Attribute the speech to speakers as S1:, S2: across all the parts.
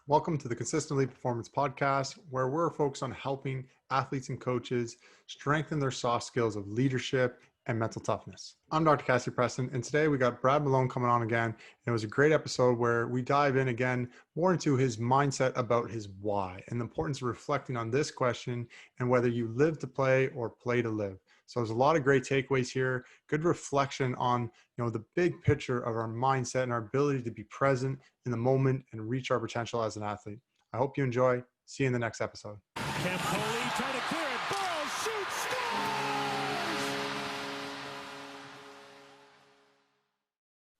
S1: Welcome to the Consistently Performance Podcast, where we're focused on helping athletes and coaches strengthen their soft skills of leadership and mental toughness. I'm Dr. Cassie Preston, and today we got Brad Malone coming on again. And it was a great episode where we dive in again more into his mindset about his why and the importance of reflecting on this question and whether you live to play or play to live. So there's a lot of great takeaways here, good reflection on the big picture of our mindset and our ability to be present in the moment and reach our potential as an athlete. I hope you enjoy. See you in the next episode.
S2: Campoli trying to clear it. Burrow shoots, scores!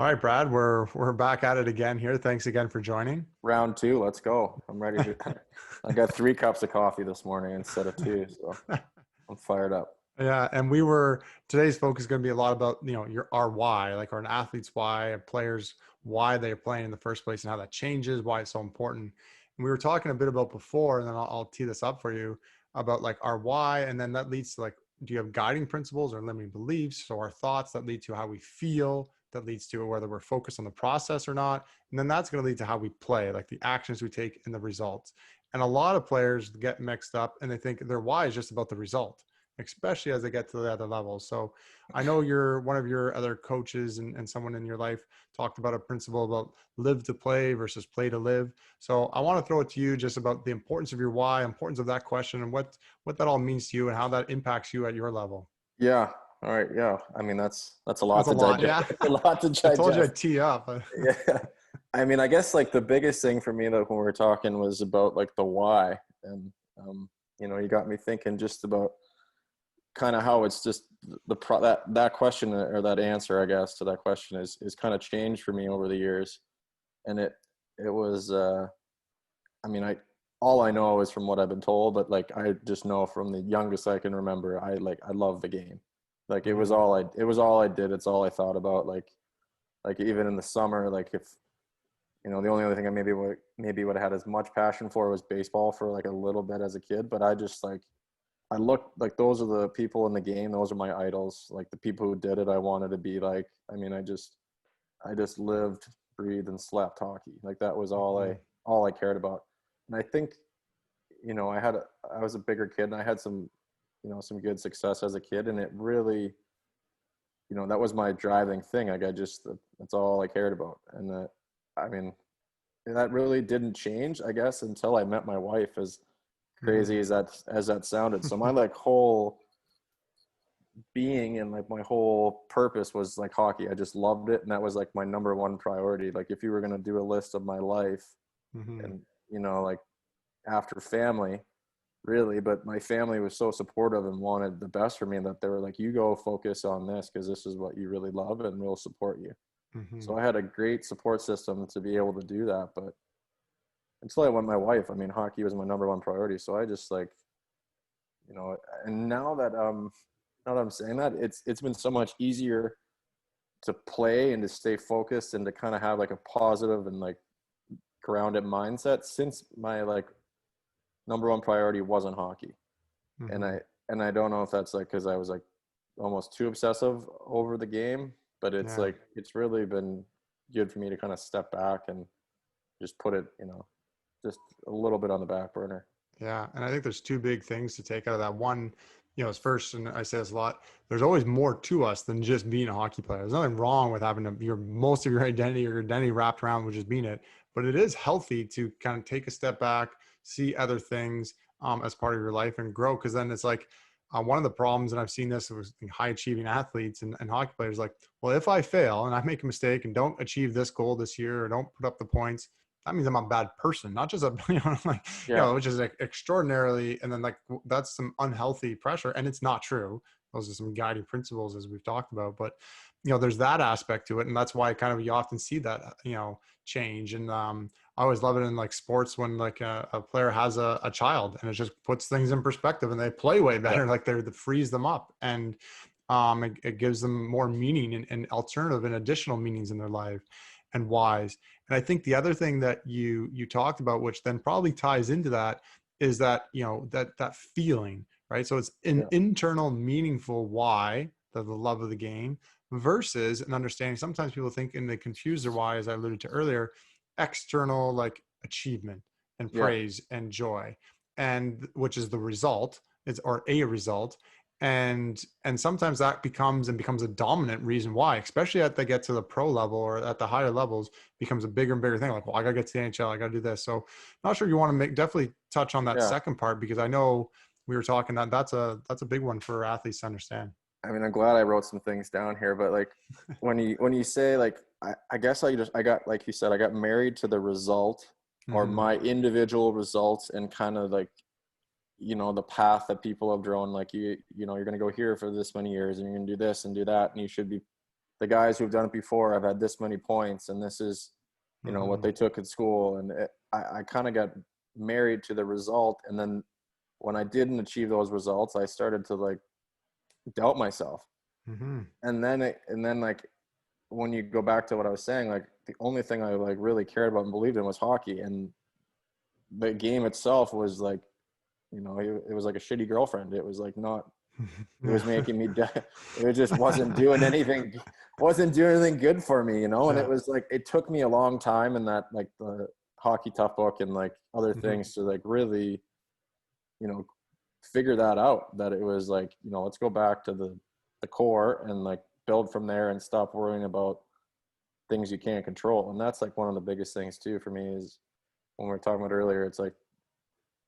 S1: All right, Brad, we're back at it again here. Thanks again for joining.
S3: Round two, let's go. I'm ready to. I got 3 cups of coffee this morning instead of 2, so I'm fired up.
S1: Yeah, and today's focus is going to be a lot about our why, like an athlete's why, a player's why they're playing in the first place, and how that changes, why it's so important. And we were talking a bit about before, and then I'll tee this up for you about like our why, and then that leads to like, do you have guiding principles or limiting beliefs? So our thoughts that lead to how we feel, that leads to whether we're focused on the process or not, and then that's going to lead to how we play, like the actions we take and the results. And a lot of players get mixed up, and they think their why is just about the result, especially as they get to the other levels. So I know one of your other coaches and someone in your life talked about a principle about live to play versus play to live. So I want to throw it to you just about the importance of your why, importance of that question, and what that all means to you and how that impacts you at your level.
S3: Yeah. All right. Yeah. I mean, that's a lot
S1: That's
S3: to
S1: a lot,
S3: digest.
S1: yeah.
S3: A lot to digest.
S1: I told you I'd tee up.
S3: Yeah. I mean, I guess like the biggest thing for me that when we were talking was about like the why, and you got me thinking just about kind of how it's just that question or that answer, I guess, to that question is kind of changed for me over the years. And it was, all I know is from what I've been told, but like, I just know from the youngest I can remember, I love the game. Like it was all I did. It's all I thought about. Like even in the summer, like if, the only other thing I maybe would have had as much passion for was baseball for like a little bit as a kid, but I just like, I look like those are the people in the game. Those are my idols. Like the people who did it, I wanted to be like. I mean, I just lived, breathed, and slept hockey. Like that was all I cared about. And I think, I was a bigger kid, and I had some good success as a kid, and it really, that was my driving thing. Like that's all I cared about, and that really didn't change, I guess, until I met my wife. As crazy as that sounded. So my like whole being and like my whole purpose was like hockey. I just loved it, and that was like my number one priority. Like if you were going to do a list of my life, and like after family, really, but my family was so supportive and wanted the best for me that they were like, you go focus on this because this is what you really love, and we'll support you. So I had a great support system to be able to do that. But until I met my wife, I mean, hockey was my number one priority. So I just like, and now that I'm saying that, it's been so much easier to play and to stay focused and to kind of have like a positive and like grounded mindset since my like number one priority wasn't hockey. And I don't know if that's like because I was like almost too obsessive over the game, but it's like it's really been good for me to kind of step back and just put it, just a little bit on the back burner.
S1: Yeah. And I think there's 2 big things to take out of that. One, is first, and I say this a lot, there's always more to us than just being a hockey player. There's nothing wrong with having most of your identity wrapped around with just being it, but it is healthy to kind of take a step back, see other things as part of your life and grow. Cause then it's like, one of the problems, and I've seen this with high achieving athletes and hockey players, like, well, if I fail and I make a mistake and don't achieve this goal this year or don't put up the points, that means I'm a bad person, not just which is like extraordinarily. And then like, that's some unhealthy pressure, and it's not true. Those are some guiding principles as we've talked about, but there's that aspect to it. And that's why kind of you often see that, change. And I always love it in like sports when like a player has a child, and it just puts things in perspective and they play way better. Like they frees them up, and it gives them more meaning and alternative and additional meanings in their life and whys. And I think the other thing that you talked about, which then probably ties into that, is that, that feeling, right? So it's an internal meaningful why, the love of the game, versus an understanding. Sometimes people think, and they confuse their why, as I alluded to earlier, external, like achievement and
S3: Yeah.
S1: praise and joy, and which is the result, or a result. And sometimes that becomes a dominant reason why, especially at they get to the pro level or at the higher levels, becomes a bigger and bigger thing. Like, well, I gotta get to the NHL, I gotta do this. So not sure you want to definitely touch on that
S3: Yeah.
S1: second part, because I know we were talking that's a big one for athletes to understand.
S3: I mean, I'm glad I wrote some things down here, but like when you say like, I guess I got, like you said, I got married to the result or
S1: Mm-hmm.
S3: my individual results, and kind of like, the path that people have drawn, like you're going to go here for this many years and you're going to do this and do that. And you should be, the guys who've done it before have had this many points, and this is,
S1: Mm-hmm.
S3: what they took at school. And I kind of got married to the result. And then when I didn't achieve those results, I started to like doubt myself.
S1: Mm-hmm.
S3: And then like, when you go back to what I was saying, like the only thing I like really cared about and believed in was hockey. And the game itself was like, it was like a shitty girlfriend. It was like not, it was making me, it just wasn't doing anything good for me, and
S1: Yeah.
S3: it was like, it took me a long time in that, like the Hockey Tough book and like other
S1: Mm-hmm.
S3: things to like really, figure that out, that it was like, let's go back to the core and like build from there and stop worrying about things you can't control. And that's like one of the biggest things too for me, is when we were talking about earlier, it's like,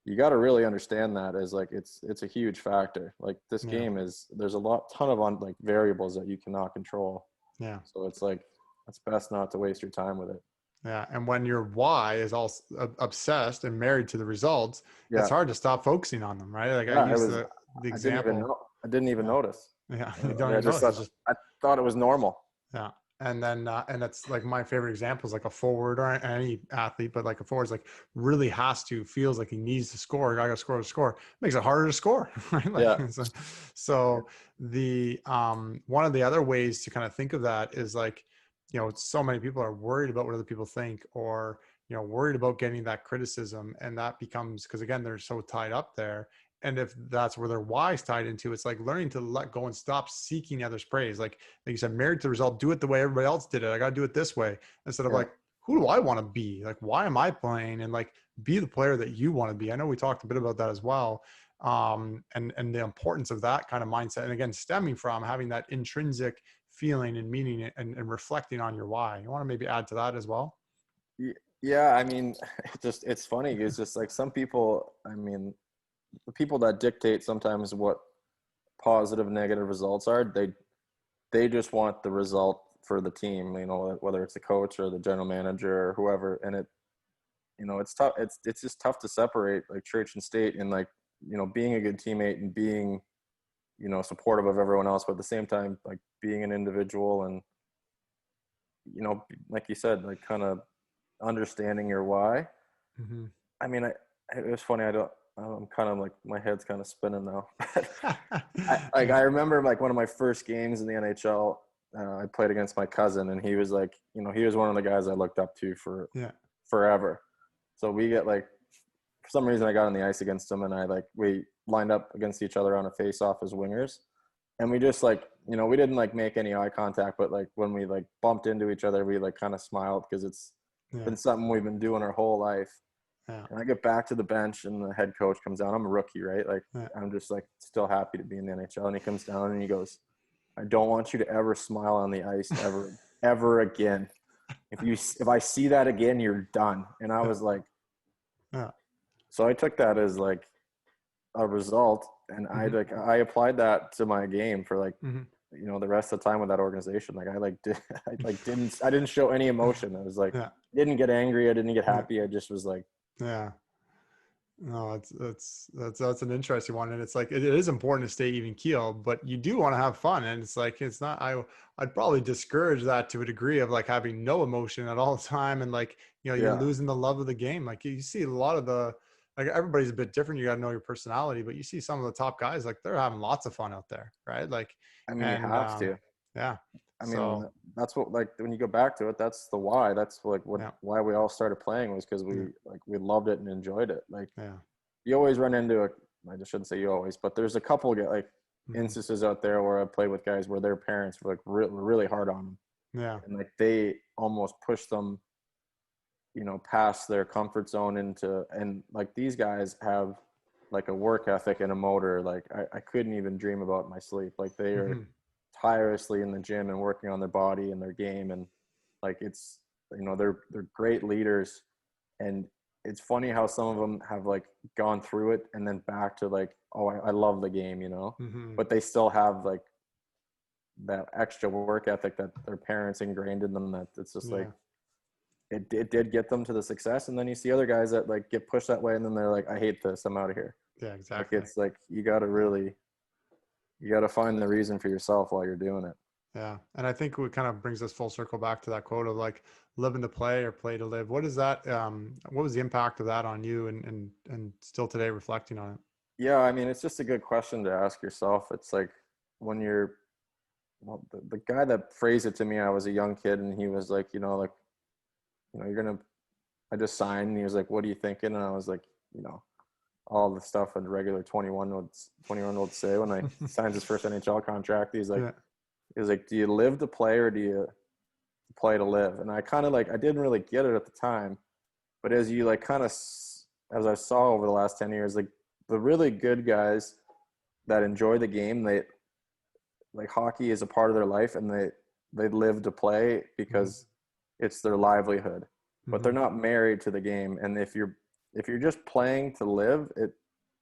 S3: you got to really understand that as like, it's a huge factor. Like this
S1: Yeah.
S3: game there's a ton of like variables that you cannot control.
S1: Yeah.
S3: So it's like, it's best not to waste your time with it.
S1: Yeah. And when your why is all obsessed and married to the results, it's
S3: Yeah.
S1: hard to stop focusing on them, right? Like I
S3: Yeah.
S1: use the
S3: I didn't even
S1: example.
S3: know. I didn't even
S1: Yeah.
S3: notice.
S1: Yeah. You
S3: Like,
S1: don't
S3: I
S1: even
S3: just
S1: notice. It's
S3: thought,
S1: just,
S3: I thought it was normal.
S1: yeah. And then, and that's like my favorite example is like a forward or any athlete, but like a forward is like really feels like he needs to score. I got to score. Makes it harder to score, right? Like,
S3: Yeah.
S1: so one of the other ways to kind of think of that is like, so many people are worried about what other people think, or, worried about getting that criticism. And that becomes, because again, they're so tied up there. And if that's where their why is tied into, it's like learning to let go and stop seeking others' praise. Like you said, married to the result, do it the way everybody else did it. I got to do it this way, instead of
S3: Yeah.
S1: like, who do I want to be? Like, why am I playing? And like, be the player that you want to be. I know we talked a bit about that as well. And the importance of that kind of mindset. And again, stemming from having that intrinsic feeling and meaning, and reflecting on your why. You want to maybe add to that as well?
S3: Yeah. I mean, it's funny. It's just like some people, I mean, the people that dictate sometimes what positive, negative results are, they just want the result for the team, whether it's the coach or the general manager or whoever. And it's tough. It's just tough to separate like church and state, and like, being a good teammate and being, supportive of everyone else, but at the same time, like being an individual and, like you said, like kind of understanding your why.
S1: Mm-hmm.
S3: I mean, it was funny. I'm kind of like, my head's kind of spinning now. I remember like one of my first games in the NHL, I played against my cousin, and he was like, he was one of the guys I looked up to for forever. So we get like, for some reason I got on the ice against him, and we lined up against each other on a face-off as wingers. And we just like, we didn't like make any eye contact, but like when we like bumped into each other, we like kind of smiled, because it's been something we've been doing our whole life.
S1: Yeah.
S3: And I get back to the bench, and the head coach comes down. I'm a rookie, right? Like, I'm just like still happy to be in the NHL. And he comes down and he goes, "I don't want you to ever smile on the ice ever again. If I see that again, you're done." And I was like, so I took that as like a result, and I applied that to my game for like, the rest of the time with that organization. Like I didn't show any emotion. I was like, didn't get angry. I didn't get happy. I just was like,
S1: yeah. No, that's an interesting one. And it's like, it is important to stay even keel, but you do want to have fun. And it's like, it's not, I'd probably discourage that to a degree of like having no emotion at all the time. And like, you're losing the love of the game. Like you see a lot of like everybody's a bit different. You got to know your personality, but you see some of the top guys, like they're having lots of fun out there. Right. Like,
S3: I mean, you have to.
S1: Yeah.
S3: I mean, that's what, like, when you go back to it, that's the why. That's like why we all started playing, was because we loved it and enjoyed it. Like, you always run into I just shouldn't say you always, but there's a couple like instances out there where I played with guys where their parents were like were really hard on them.
S1: Yeah.
S3: And like they almost pushed them, past their comfort zone and like these guys have like a work ethic and a motor. Like I couldn't even dream about in my sleep. Like they are tirelessly in the gym and working on their body and their game. And like, it's, they're great leaders. And it's funny how some of them have like gone through it and then back to like, oh, I love the game, but they still have like that extra work ethic that their parents ingrained in them, that it's just like, it did get them to the success. And then you see other guys that like get pushed that way and then they're like, I hate this, I'm out of here.
S1: Yeah, exactly.
S3: Like, it's like, you got to find the reason for yourself while you're doing it.
S1: Yeah. And I think what kind of brings us full circle back to that quote of like living to play or play to live. What is that? What was the impact of that on you and still today reflecting on it?
S3: Yeah. I mean, it's just a good question to ask yourself. It's like when the guy that phrased it to me, I was a young kid and he was like, I just signed and he was like, what are you thinking? And I was like, all the stuff a regular 21-year-old say when I signed his first NHL contract. He's like, do you live to play or do you play to live? And I kind of like, I didn't really get it at the time, but as you like kind of, as I saw over the last 10 years, like the really good guys that enjoy the game, they like hockey is a part of their life and they live to play because it's their livelihood, but they're not married to the game. And if you're just playing to live,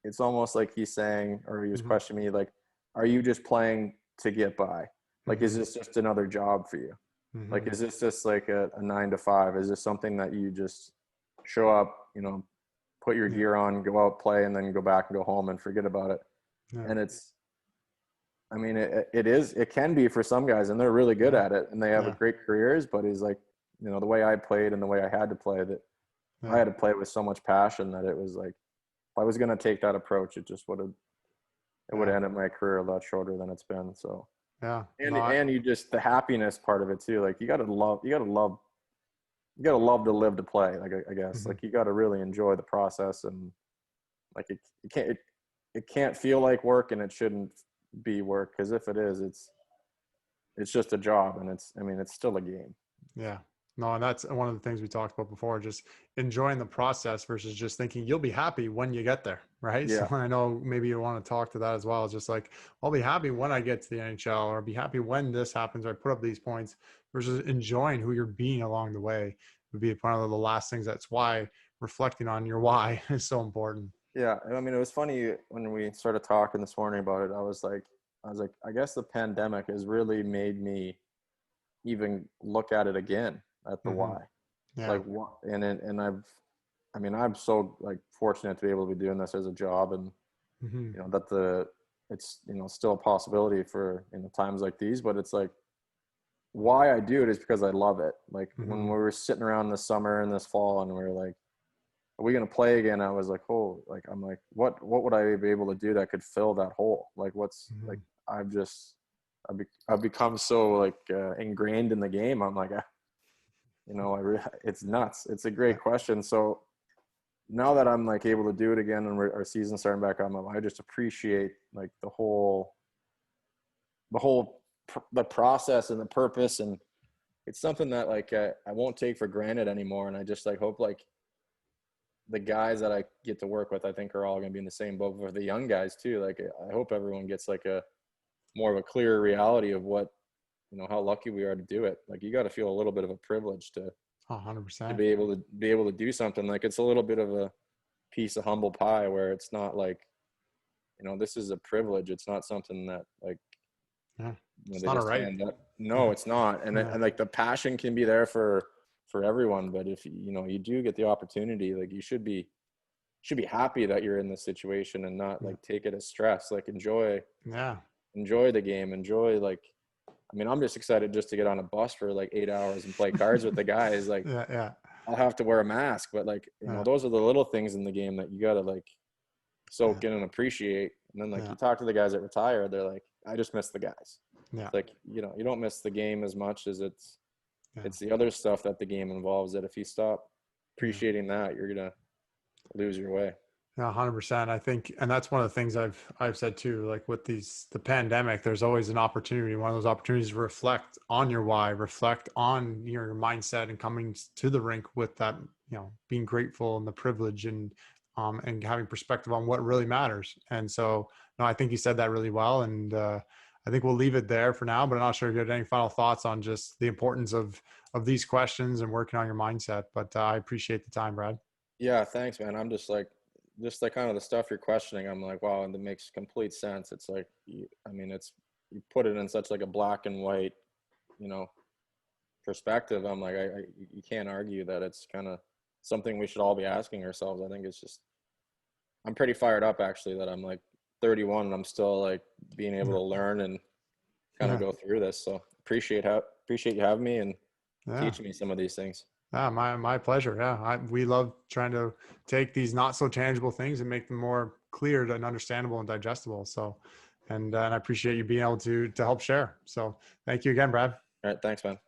S3: it's almost like he's saying, or he was questioning me, like, are you just playing to get by? Like, is this just another job for you? Like, is this just like a 9 to 5? Is this something that you just show up, put your gear on, go out, play, and then go back and go home and forget about it? And it can be for some guys and they're really good at it and they have great careers, but he's like, the way I played and the way I had to play, that I had to play with so much passion that it was like, if I was going to take that approach, it just would have ended my career a lot shorter than it's been. So, and you just, the happiness part of it too. Like you got to love to live to play. Like, I guess, like you got to really enjoy the process and like, it can't feel like work and it shouldn't be work. Cause if it is, it's just a job and it's still a game.
S1: Yeah. No, and that's one of the things we talked about before, just enjoying the process versus just thinking you'll be happy when you get there, right?
S3: Yeah.
S1: So I know maybe you want to talk to that as well. It's just like, I'll be happy when I get to the NHL or be happy when this happens or I put up these points versus enjoying who you're being along the way would be one of the last things. That's why reflecting on your why is so important.
S3: Yeah. I mean, it was funny when we started talking this morning about it. I was like, I guess the pandemic has really made me even look at it again. At the why, like what, and I'm so like fortunate to be able to be doing this as a job, and that it's still a possibility for times like these, but it's like why I do it is because I love it. Like when we were sitting around this summer and this fall, and we were like, are we gonna play again? I was like, oh, like I'm like, what would I be able to do that could fill that hole? Like what's like I've become so like ingrained in the game. I'm like. It's nuts. It's a great question. So now that I'm like able to do it again and our season's starting back up, I just appreciate like the process and the purpose. And it's something that like I won't take for granted anymore. And I just like hope like the guys that I get to work with, I think are all going to be in the same boat for the young guys too. Like I hope everyone gets like a more of a clearer reality of what, how lucky we are to do it. Like you got to feel a little bit of a privilege to
S1: 100%
S3: to be able to do something. Like it's a little bit of a piece of humble pie where it's not like, this is a privilege. It's not something that like,
S1: it's not all right.
S3: No, it's not. And like the passion can be there for everyone. But if, you do get the opportunity, like you should be happy that you're in this situation and not like take it as stress, like enjoy the game, enjoy like, I'm just excited just to get on a bus for like 8 hours and play cards with the guys. Like, I'll have to wear a mask, but like, those are the little things in the game that you got to like soak in and appreciate. And then like you talk to the guys that retire, they're like, I just miss the guys.
S1: Yeah.
S3: It's like, you don't miss the game as much as it's the other stuff that the game involves, that if you stop appreciating that, you're going to lose your way.
S1: Yeah, 100%. I think, and that's one of the things I've said too, like with the pandemic, there's always an opportunity. One of those opportunities to reflect on your why, reflect on your mindset and coming to the rink with that, being grateful and the privilege and having perspective on what really matters. And so, no, I think you said that really well. And I think we'll leave it there for now, but I'm not sure if you had any final thoughts on just the importance of these questions and working on your mindset. But I appreciate the time, Brad.
S3: Yeah, thanks, man. I'm just like kind of the stuff you're questioning. I'm like, wow, and it makes complete sense. It's like, I mean, you put it in such like a black and white, you know, perspective. I'm like, you can't argue that it's kind of something we should all be asking ourselves. I think it's just, I'm pretty fired up actually that I'm like 31 and I'm still like being able to learn and kind of
S1: Yeah.
S3: go through this. So appreciate you having me and
S1: Yeah.
S3: teaching me some of these things.
S1: Yeah, my pleasure. Yeah, we love trying to take these not so tangible things and make them more clear and understandable and digestible. So, and I appreciate you being able to help share. So, thank you again, Brad.
S3: All right, thanks, man.